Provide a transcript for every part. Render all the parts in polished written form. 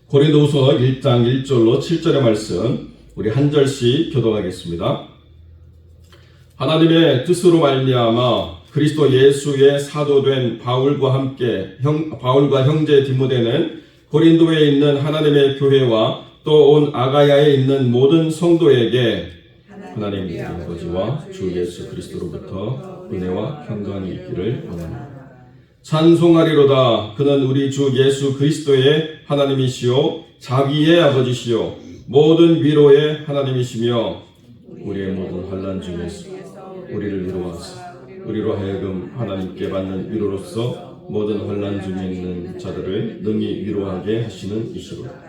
고린도후서 1장 1절로 7절의 말씀 우리 한 절씩 교독하겠습니다. 하나님의 뜻으로 말미암아 그리스도 예수의 사도된 바울과 형제 디모데는 고린도에 있는 하나님의 교회와 또 온 아가야에 있는 모든 성도에게 하나님 아버지와 주 예수 그리스도로부터 은혜와 평강이 있기를 원합니다. 찬송하리로다. 그는 우리 주 예수 그리스도의 하나님이시요 자비의 아버지시요 모든 위로의 하나님이시며 우리의 모든 환난 중에서 우리를 위로하사 우리로 하여금 하나님께 받는 위로로서 모든 환난 중에 있는 자들을 능히 위로하게 하시는 이시로다.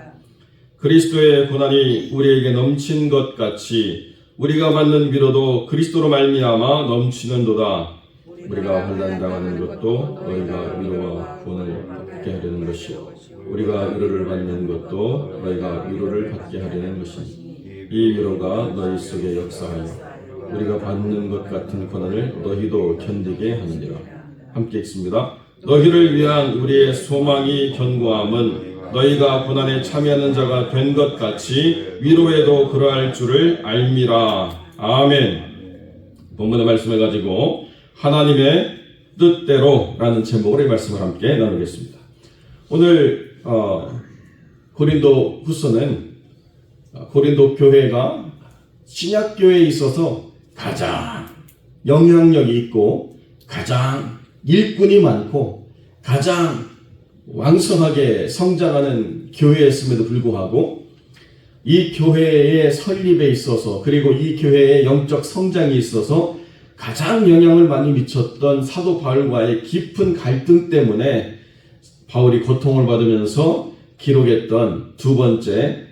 그리스도의 고난이 우리에게 넘친 것 같이 우리가 받는 위로도 그리스도로 말미암아 넘치는도다. 우리가 환난 당하는 것도 너희가 위로와 구원을 받게 하려는 것이요 우리가 위로를 받는 것도 너희가 위로를 받게 하려는 것이니 이 위로가 너희 속에 역사하여 우리가 받는 것 같은 고난을 너희도 견디게 하느니라. 함께 읽습니다. 너희를 위한 우리의 소망이 견고함은 너희가 고난에 참여하는 자가 된 것 같이 위로에도 그러할 줄을 알미라. 아멘. 본문의 말씀을 가지고 하나님의 뜻대로 라는 제목으로 이 말씀을 함께 나누겠습니다. 오늘 고린도 후서는 고린도 교회가 신약교회에 있어서 가장 영향력이 있고 가장 일꾼이 많고 가장 왕성하게 성장하는 교회였음에도 불구하고 이 교회의 설립에 있어서 그리고 이 교회의 영적 성장에 있어서 가장 영향을 많이 미쳤던 사도 바울과의 깊은 갈등 때문에 바울이 고통을 받으면서 기록했던 두 번째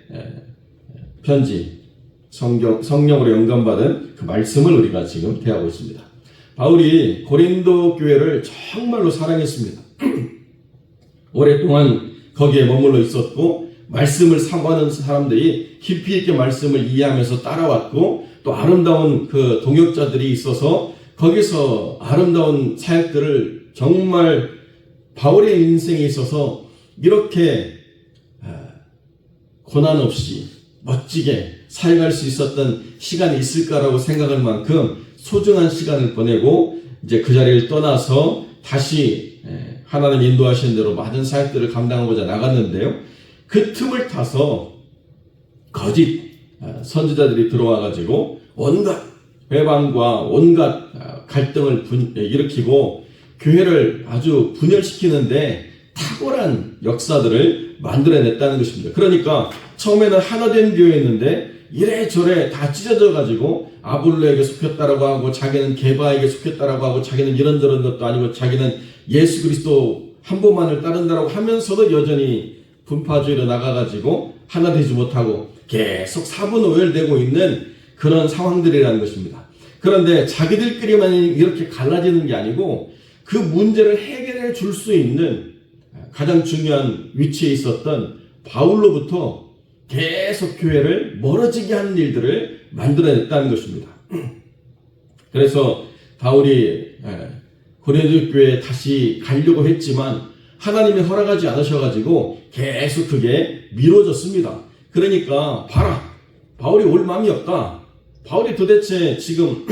편지, 성령으로 영감받은 그 말씀을 우리가 지금 대하고 있습니다. 바울이 고린도 교회를 정말로 사랑했습니다. 오랫동안 거기에 머물러 있었고 말씀을 사모하는 사람들이 깊이 있게 말씀을 이해하면서 따라왔고 또 아름다운 그 동역자들이 있어서 거기서 아름다운 사역들을 정말 바울의 인생에 있어서 이렇게 고난 없이 멋지게 사역할 수 있었던 시간이 있을까라고 생각할 만큼 소중한 시간을 보내고 이제 그 자리를 떠나서 다시 하나님 인도하시는 대로 많은 사역들을 감당하고자 나갔는데요. 그 틈을 타서 거짓 선지자들이 들어와가지고 온갖 회방과 온갖 갈등을 일으키고 교회를 아주 분열시키는데 탁월한 역사들을 만들어냈다는 것입니다. 그러니까 처음에는 하나된 교회였는데 이래저래 다 찢어져가지고 아볼로에게 속했다라고 하고 자기는 게바에게 속했다라고 하고 자기는 이런저런 것도 아니고 자기는 예수 그리스도 한 분만을 따른다라고 하면서도 여전히 분파주의로 나가가지고 하나 되지 못하고 계속 사분오열되고 있는 그런 상황들이라는 것입니다. 그런데 자기들끼리만 이렇게 갈라지는 게 아니고 그 문제를 해결해 줄 수 있는 가장 중요한 위치에 있었던 바울로부터 계속 교회를 멀어지게 하는 일들을 만들어냈다는 것입니다. 그래서 바울이 고린도 교회에 다시 가려고 했지만 하나님이 허락하지 않으셔가지고 계속 그게 미뤄졌습니다. 그러니까 봐라, 바울이 올 마음이 없다. 바울이 도대체 지금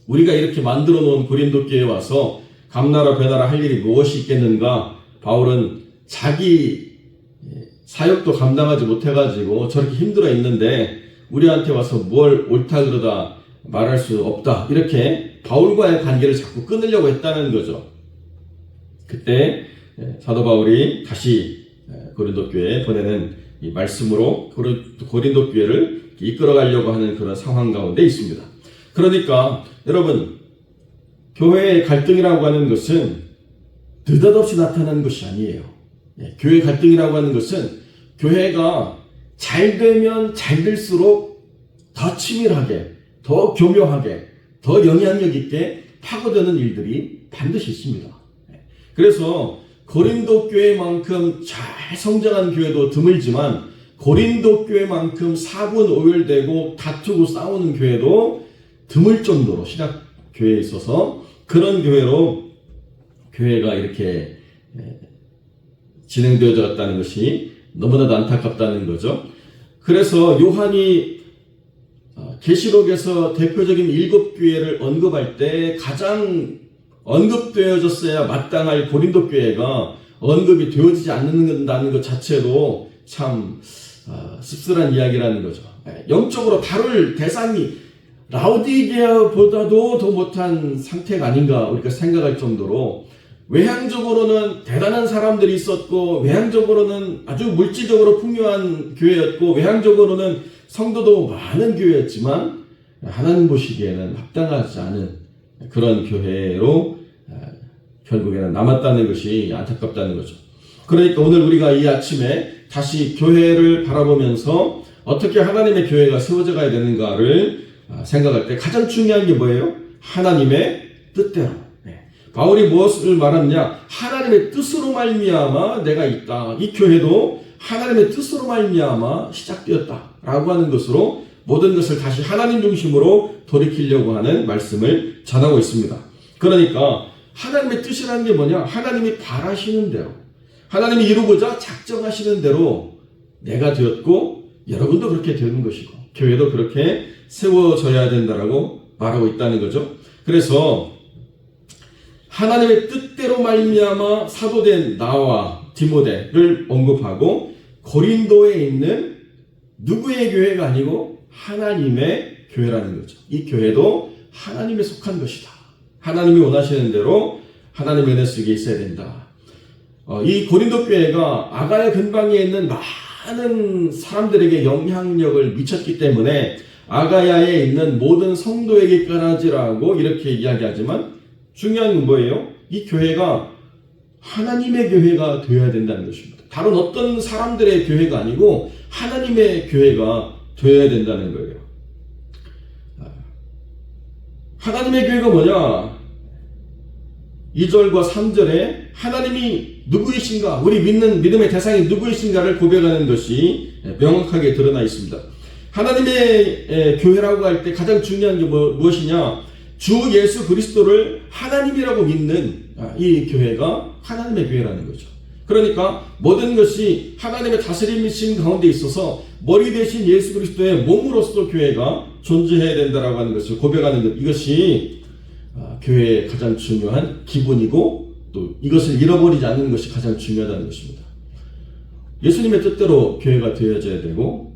우리가 이렇게 만들어 놓은 고린도 교회에 와서 감나라 배나라 할 일이 무엇이 있겠는가. 바울은 자기 사역도 감당하지 못해가지고 저렇게 힘들어 있는데 우리한테 와서 뭘 옳다 그러다 말할 수 없다. 이렇게 바울과의 관계를 자꾸 끊으려고 했다는 거죠. 그때 사도 바울이 다시 고린도 교회에 보내는 이 말씀으로 고린도 교회를 이끌어가려고 하는 그런 상황 가운데 있습니다. 그러니까 여러분, 교회의 갈등이라고 하는 것은 느닷없이 나타나는 것이 아니에요. 교회 갈등이라고 하는 것은 교회가 잘 되면 잘 될수록 더 치밀하게, 더 교묘하게, 더 영향력 있게 파고드는 일들이 반드시 있습니다. 그래서 고린도 교회만큼 잘 성장한 교회도 드물지만 고린도 교회만큼 사분오열되고 다투고 싸우는 교회도 드물 정도로 신약 교회에 있어서 그런 교회로 교회가 이렇게 진행되어졌다는 것이 너무나도 안타깝다는 거죠. 그래서 요한이 계시록에서 대표적인 7교회를 언급할 때 가장 언급되어졌어야 마땅할 고린도 교회가 언급이 되어지지 않는다는 것 자체로 참 씁쓸한 이야기라는 거죠. 영적으로 다룰 대상이 라오디게아보다도 더 못한 상태가 아닌가 우리가 생각할 정도로 외향적으로는 대단한 사람들이 있었고 외향적으로는 아주 물질적으로 풍요한 교회였고 외향적으로는 성도도 많은 교회였지만 하나님 보시기에는 합당하지 않은 그런 교회로 결국에는 남았다는 것이 안타깝다는 거죠. 그러니까 오늘 우리가 이 아침에 다시 교회를 바라보면서 어떻게 하나님의 교회가 세워져 가야 되는가를 생각할 때 가장 중요한 게 뭐예요? 하나님의 뜻대로. 바울이 무엇을 말하느냐? 하나님의 뜻으로 말미암아 내가 있다. 이 교회도 하나님의 뜻으로 말미암아 시작되었다라고 하는 것으로 모든 것을 다시 하나님 중심으로 돌이키려고 하는 말씀을 전하고 있습니다. 그러니까 하나님의 뜻이라는 게 뭐냐? 하나님이 바라시는 대로, 하나님이 이루고자 작정하시는 대로 내가 되었고 여러분도 그렇게 되는 것이고 교회도 그렇게 세워져야 된다라고 말하고 있다는 거죠. 그래서 하나님의 뜻대로 말미암아 사도된 나와 디모데를 언급하고 고린도에 있는 누구의 교회가 아니고 하나님의 교회라는 거죠. 이 교회도 하나님에 속한 것이다. 하나님이 원하시는 대로 하나님의 은혜 속에 있어야 된다. 이 고린도 교회가 아가야 근방에 있는 많은 사람들에게 영향력을 미쳤기 때문에 아가야에 있는 모든 성도에게까지라고 이렇게 이야기하지만 중요한 건 뭐예요? 이 교회가 하나님의 교회가 되어야 된다는 것입니다. 다른 어떤 사람들의 교회가 아니고 하나님의 교회가 되어야 된다는 거예요. 하나님의 교회가 뭐냐? 2절과 3절에 하나님이 누구이신가, 우리 믿는 믿음의 대상이 누구이신가를 고백하는 것이 명확하게 드러나 있습니다. 하나님의 교회라고 할 때 가장 중요한 게 무엇이냐? 주 예수 그리스도를 하나님이라고 믿는 이 교회가 하나님의 교회라는 거죠. 그러니까 모든 것이 하나님의 다스림이신 가운데 있어서 머리 대신 예수 그리스도의 몸으로서 교회가 존재해야 된다라고 하는 것을 고백하는 것, 이것이 교회의 가장 중요한 기본이고 또 이것을 잃어버리지 않는 것이 가장 중요하다는 것입니다. 예수님의 뜻대로 교회가 되어져야 되고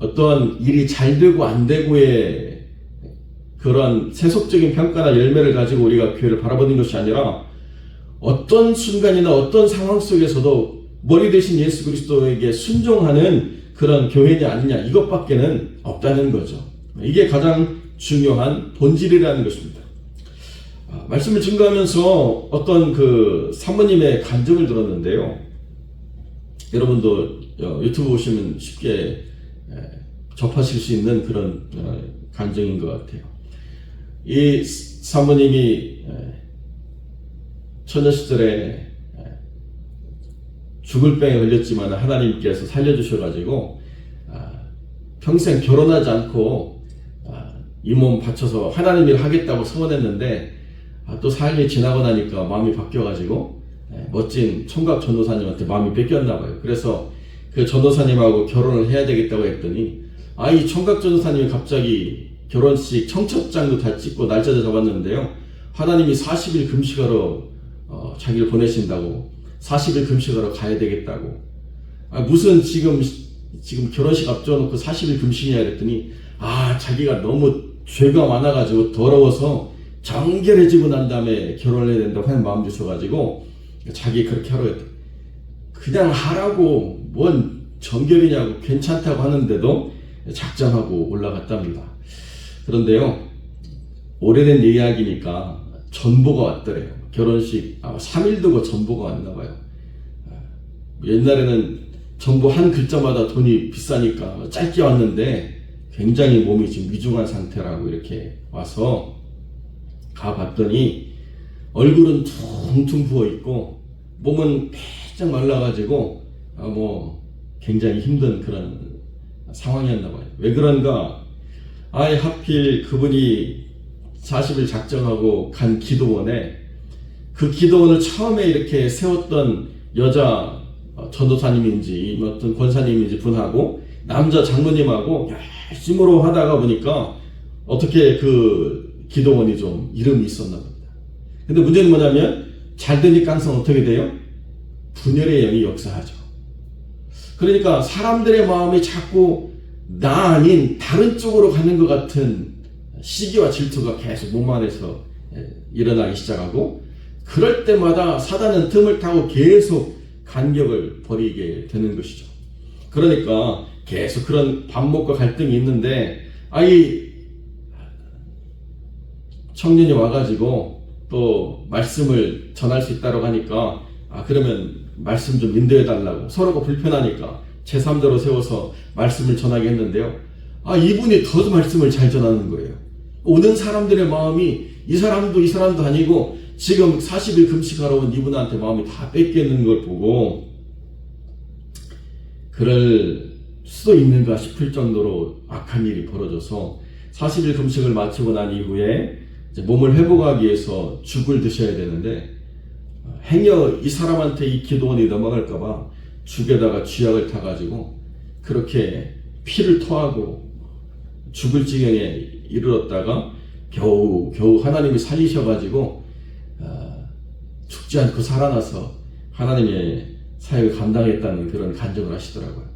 어떠한 일이 잘 되고 안 되고의 그런 세속적인 평가나 열매를 가지고 우리가 교회를 바라보는 것이 아니라 어떤 순간이나 어떤 상황 속에서도 머리 대신 예수 그리스도에게 순종하는 그런 교회냐 아니냐 이것밖에는 없다는 거죠. 이게 가장 중요한 본질이라는 것입니다. 말씀을 증거하면서 어떤 그 사모님의 간증을 들었는데요. 여러분도 유튜브 보시면 쉽게 접하실 수 있는 그런 간증인 것 같아요. 이 사모님이 처녀 시절에 죽을 병에 걸렸지만 하나님께서 살려주셔가지고 평생 결혼하지 않고 이 몸 바쳐서 하나님 일 하겠다고 서원했는데 또 4일이 지나고 나니까 마음이 바뀌어가지고 멋진 총각 전도사님한테 마음이 뺏겼나 봐요. 그래서 그 전도사님하고 결혼을 해야 되겠다고 했더니 이 총각 전도사님이 갑자기 결혼식 청첩장도 다 찍고 날짜도 잡았는데요. 하나님이 40일 금식하러 자기를 보내신다고 40일 금식하러 가야 되겠다고 무슨 지금 결혼식 앞둬놓고 40일 금식이냐 그랬더니 자기가 너무 죄가 많아가지고 더러워서 정결해지고 난 다음에 결혼을 해야 된다고 하는 마음 주셔가지고 자기 그렇게 하라고 했대. 그냥 하라고 뭔 정결이냐고 괜찮다고 하는데도 작정하고 올라갔답니다. 그런데요, 오래된 이야기니까 전보가 왔더래요. 결혼식 3일 두고 전보가 왔나 봐요. 옛날에는 전보 한 글자마다 돈이 비싸니까 짧게 왔는데 굉장히 몸이 지금 위중한 상태라고 이렇게 와서 가봤더니 얼굴은 퉁퉁 부어있고 몸은 빼짝 말라가지고 굉장히 힘든 그런 상황이었나 봐요. 왜 그런가? 하필 그분이 40일 작정하고 간 기도원에 그 기도원을 처음에 이렇게 세웠던 여자 전도사님인지 어떤 권사님인지 분하고 남자 장로님하고 열심으로 하다가 보니까 어떻게 그 기도원이 좀 이름이 있었나 봅니다. 근데 문제는 뭐냐면 잘 되니까 항상 어떻게 돼요? 분열의 영이 역사하죠. 그러니까 사람들의 마음이 자꾸 나 아닌 다른 쪽으로 가는 것 같은 시기와 질투가 계속 몸 안에서 일어나기 시작하고, 그럴 때마다 사단은 틈을 타고 계속 간격을 벌이게 되는 것이죠. 그러니까 계속 그런 반목과 갈등이 있는데, 이 청년이 와가지고 또 말씀을 전할 수 있다고 하니까 그러면 말씀 좀 인도해 달라고, 서로가 불편하니까 제3자로 세워서 말씀을 전하게 했는데요. 이분이 더 말씀을 잘 전하는 거예요. 오는 사람들의 마음이 이 사람도 아니고 지금 40일 금식하러 온 이분한테 마음이 다 뺏기는 걸 보고 그럴 수도 있는가 싶을 정도로 악한 일이 벌어져서 40일 금식을 마치고 난 이후에 이제 몸을 회복하기 위해서 죽을 드셔야 되는데, 행여 이 사람한테 이 기도원이 넘어갈까봐 죽에다가 쥐약을 타가지고 그렇게 피를 토하고 죽을 지경에 이르렀다가 겨우 하나님이 살리셔가지고 죽지 않고 살아나서 하나님의 사역을 감당했다는 그런 간증을 하시더라고요.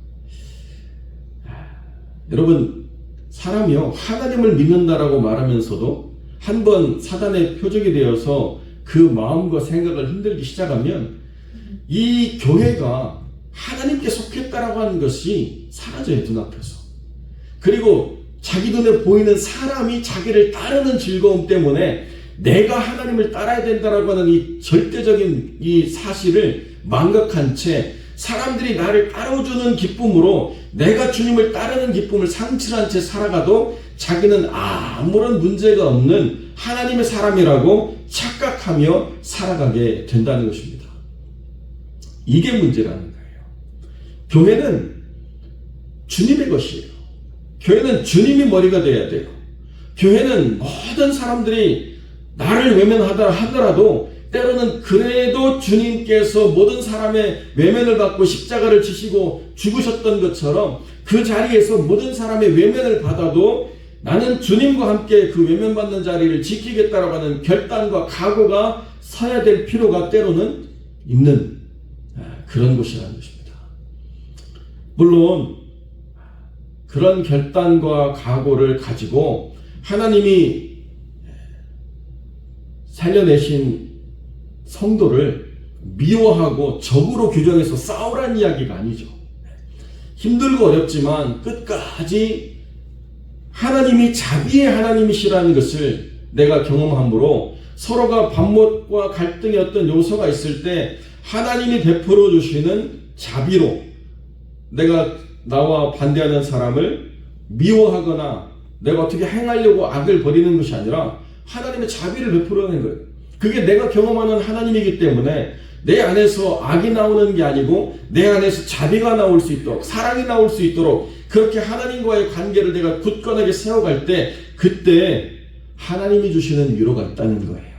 여러분, 사람이요, 하나님을 믿는다라고 말하면서도 한번 사단의 표적이 되어서 그 마음과 생각을 흔들기 시작하면 이 교회가 하나님께 속했다라고 하는 것이 사라져요, 눈앞에서. 그리고 자기 눈에 보이는 사람이 자기를 따르는 즐거움 때문에 내가 하나님을 따라야 된다라고 하는 이 절대적인 이 사실을 망각한 채 사람들이 나를 따라주는 기쁨으로 내가 주님을 따르는 기쁨을 상실한 채 살아가도 자기는 아무런 문제가 없는 하나님의 사람이라고 착각하며 살아가게 된다는 것입니다. 이게 문제라는 거예요. 교회는 주님의 것이에요. 교회는 주님이 머리가 돼야 돼요. 교회는 모든 사람들이 나를 외면하다 하더라도 때로는 그래도 주님께서 모든 사람의 외면을 받고 십자가를 지시고 죽으셨던 것처럼 그 자리에서 모든 사람의 외면을 받아도 나는 주님과 함께 그 외면받는 자리를 지키겠다라고 하는 결단과 각오가 서야 될 필요가 때로는 있는 그런 곳이라는 것입니다. 물론 그런 결단과 각오를 가지고 하나님이 살려내신 성도를 미워하고 적으로 규정해서 싸우라는 이야기가 아니죠. 힘들고 어렵지만 끝까지 하나님이 자비의 하나님이시라는 것을 내가 경험함으로 서로가 반목과 갈등의 어떤 요소가 있을 때 하나님이 베풀어 주시는 자비로 내가 나와 반대하는 사람을 미워하거나 내가 어떻게 행하려고 악을 벌이는 것이 아니라 하나님의 자비를 베풀어내는 거예요. 그게 내가 경험하는 하나님이기 때문에 내 안에서 악이 나오는 게 아니고 내 안에서 자비가 나올 수 있도록, 사랑이 나올 수 있도록 그렇게 하나님과의 관계를 내가 굳건하게 세워갈 때 그때 하나님이 주시는 위로가 있다는 거예요.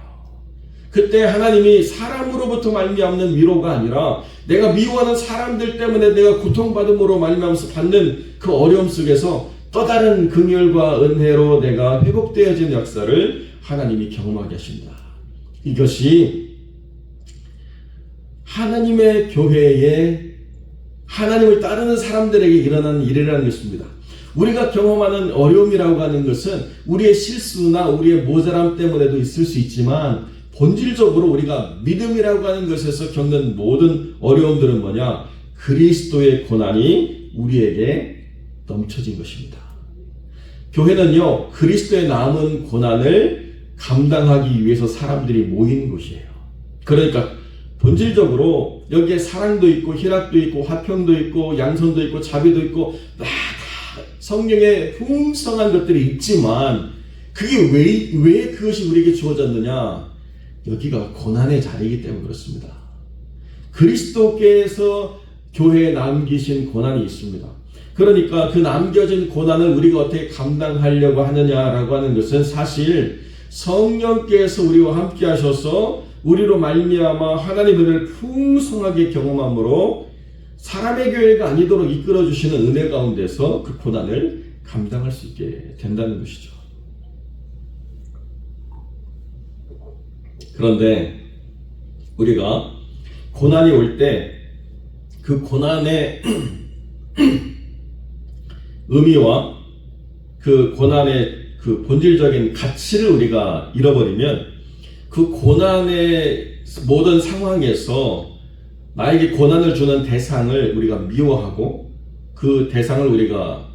그때 하나님이 사람으로부터 말미암는 위로가 아니라 내가 미워하는 사람들 때문에 내가 고통받음으로 말미암아서 받는 그 어려움 속에서 또 다른 긍휼과 은혜로 내가 회복되어지는 역사를 하나님이 경험하게 하십니다. 이것이 하나님의 교회에 하나님을 따르는 사람들에게 일어나는 일이라는 것입니다. 우리가 경험하는 어려움이라고 하는 것은 우리의 실수나 우리의 모자람 때문에도 있을 수 있지만 본질적으로 우리가 믿음이라고 하는 것에서 겪는 모든 어려움들은 뭐냐? 그리스도의 고난이 우리에게 넘쳐진 것입니다. 교회는요, 그리스도의 남은 고난을 감당하기 위해서 사람들이 모인 곳이에요. 그러니까 본질적으로 여기에 사랑도 있고 희락도 있고 화평도 있고 양선도 있고 자비도 있고 다 성령의 풍성한 것들이 있지만 그게 왜 그것이 우리에게 주어졌느냐? 여기가 고난의 자리이기 때문에 그렇습니다. 그리스도께서 교회에 남기신 고난이 있습니다. 그러니까 그 남겨진 고난을 우리가 어떻게 감당하려고 하느냐라고 하는 것은 사실 성령께서 우리와 함께 하셔서 우리로 말미암아 하나님의 은혜를 풍성하게 경험함으로 사람의 교회가 아니도록 이끌어주시는 은혜 가운데서 그 고난을 감당할 수 있게 된다는 것이죠. 그런데 우리가 고난이 올 때 그 고난의 의미와 그 고난의 그 본질적인 가치를 우리가 잃어버리면 그 고난의 모든 상황에서 나에게 고난을 주는 대상을 우리가 미워하고 그 대상을 우리가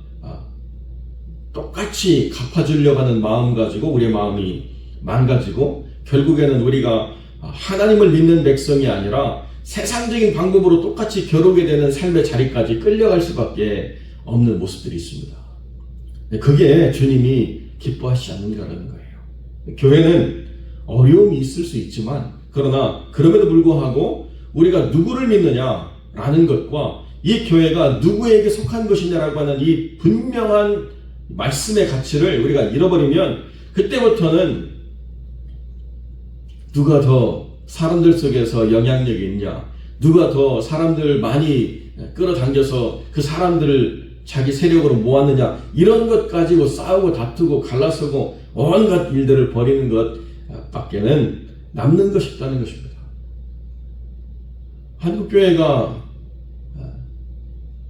똑같이 갚아주려고 하는 마음 가지고 우리의 마음이 망가지고 결국에는 우리가 하나님을 믿는 백성이 아니라 세상적인 방법으로 똑같이 겨루게 되는 삶의 자리까지 끌려갈 수밖에 없는 모습들이 있습니다. 그게 주님이 기뻐하시지 않는가라는 거예요. 교회는 어려움이 있을 수 있지만 그러나 그럼에도 불구하고 우리가 누구를 믿느냐라는 것과 이 교회가 누구에게 속한 것이냐라고 하는 이 분명한 말씀의 가치를 우리가 잃어버리면 그때부터는 누가 더 사람들 속에서 영향력이 있냐, 누가 더 사람들 많이 끌어당겨서 그 사람들을 자기 세력으로 모았느냐, 이런 것 가지고 싸우고 다투고 갈라서고 온갖 일들을 벌이는 것 밖에는 남는 것이 없다는 것입니다. 한국교회가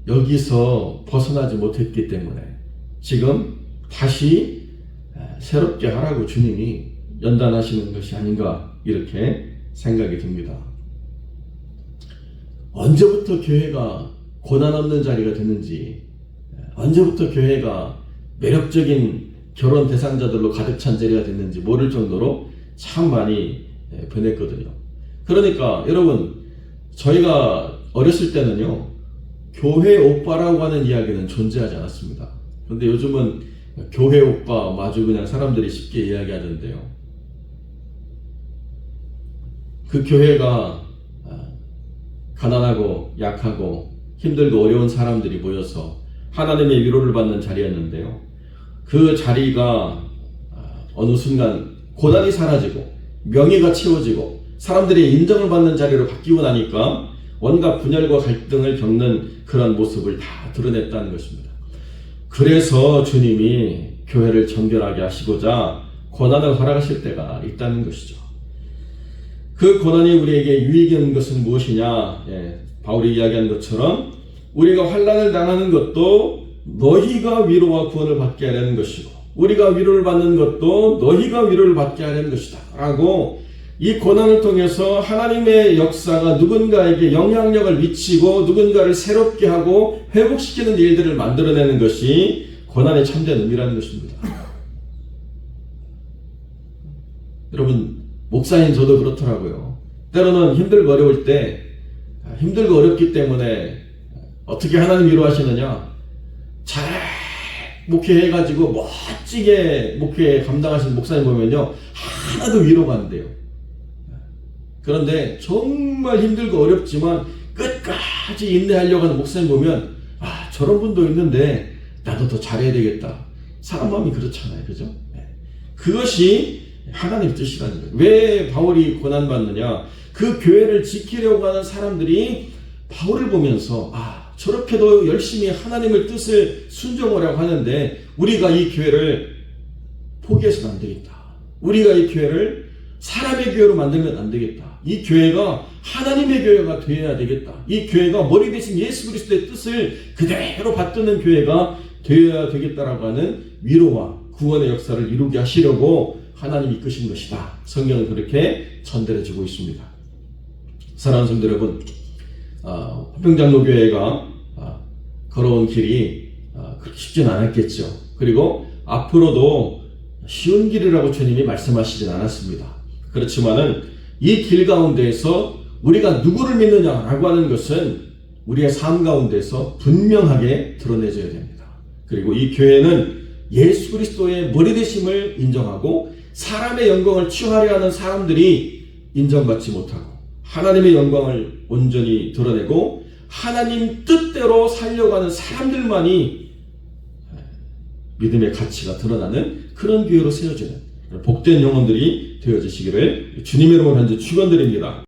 여기서 벗어나지 못했기 때문에 지금 다시 새롭게 하라고 주님이 연단하시는 것이 아닌가 이렇게 생각이 듭니다. 언제부터 교회가 고난 없는 자리가 됐는지, 언제부터 교회가 매력적인 결혼 대상자들로 가득 찬 자리가 됐는지 모를 정도로 참 많이 변했거든요. 그러니까 여러분, 저희가 어렸을 때는요, 교회 오빠라고 하는 이야기는 존재하지 않았습니다. 그런데 요즘은 교회 오빠 마주 그냥 사람들이 쉽게 이야기하던데요. 그 교회가 가난하고 약하고 힘들고 어려운 사람들이 모여서 하나님의 위로를 받는 자리였는데요. 그 자리가 어느 순간 고난이 사라지고 명예가 채워지고 사람들이 인정을 받는 자리로 바뀌고 나니까 온갖 분열과 갈등을 겪는 그런 모습을 다 드러냈다는 것입니다. 그래서 주님이 교회를 정결하게 하시고자 고난을 허락하실 때가 있다는 것이죠. 그 고난이 우리에게 유익이 있는 것은 무엇이냐? 바울이 이야기한 것처럼 우리가 환난을 당하는 것도 너희가 위로와 구원을 받게 하려는 것이고 우리가 위로를 받는 것도 너희가 위로를 받게 하려는 것이다 라고 이 고난을 통해서 하나님의 역사가 누군가에게 영향력을 미치고 누군가를 새롭게 하고 회복시키는 일들을 만들어내는 것이 고난의 참된 의미라는 것입니다. 여러분, 목사인 저도 그렇더라고요. 때로는 힘들고 어려울 때 힘들고 어렵기 때문에 어떻게 하나님 위로하시느냐, 잘 목회해가지고 멋지게 목회 감당하시는 목사님 보면요 하나도 위로가 안 돼요. 그런데 정말 힘들고 어렵지만 끝까지 인내하려고 하는 목사님 보면 저런 분도 있는데 나도 더 잘해야 되겠다. 사람 마음이 그렇잖아요. 그죠? 그것이 하나님 뜻이라는 거예요. 왜 바울이 고난받느냐? 그 교회를 지키려고 하는 사람들이 바울을 보면서 저렇게도 열심히 하나님의 뜻을 순종하려고 하는데 우리가 이 교회를 포기해서는 안 되겠다. 우리가 이 교회를 사람의 교회로 만들면 안 되겠다. 이 교회가 하나님의 교회가 되어야 되겠다. 이 교회가 머리 대신 예수 그리스도의 뜻을 그대로 받드는 교회가 되어야 되겠다라고 하는 위로와 구원의 역사를 이루게 하시려고 하나님이 이끄신 것이다. 성경은 그렇게 전달해주고 있습니다. 사랑하는 성도 여러분, 화평장로교회가 걸어온 길이 그렇게 쉽지는 않았겠죠. 그리고 앞으로도 쉬운 길이라고 주님이 말씀하시진 않았습니다. 그렇지만은 이 길 가운데에서 우리가 누구를 믿느냐라고 하는 것은 우리의 삶 가운데서 분명하게 드러내줘야 됩니다. 그리고 이 교회는 예수 그리스도의 머리 되심을 인정하고 사람의 영광을 취하려 하는 사람들이 인정받지 못하고 하나님의 영광을 온전히 드러내고 하나님 뜻대로 살려가는 사람들만이 믿음의 가치가 드러나는 그런 교회로 세워지는 복된 영혼들이 되어지시기를 주님의 이름으로 간절히 축원드립니다.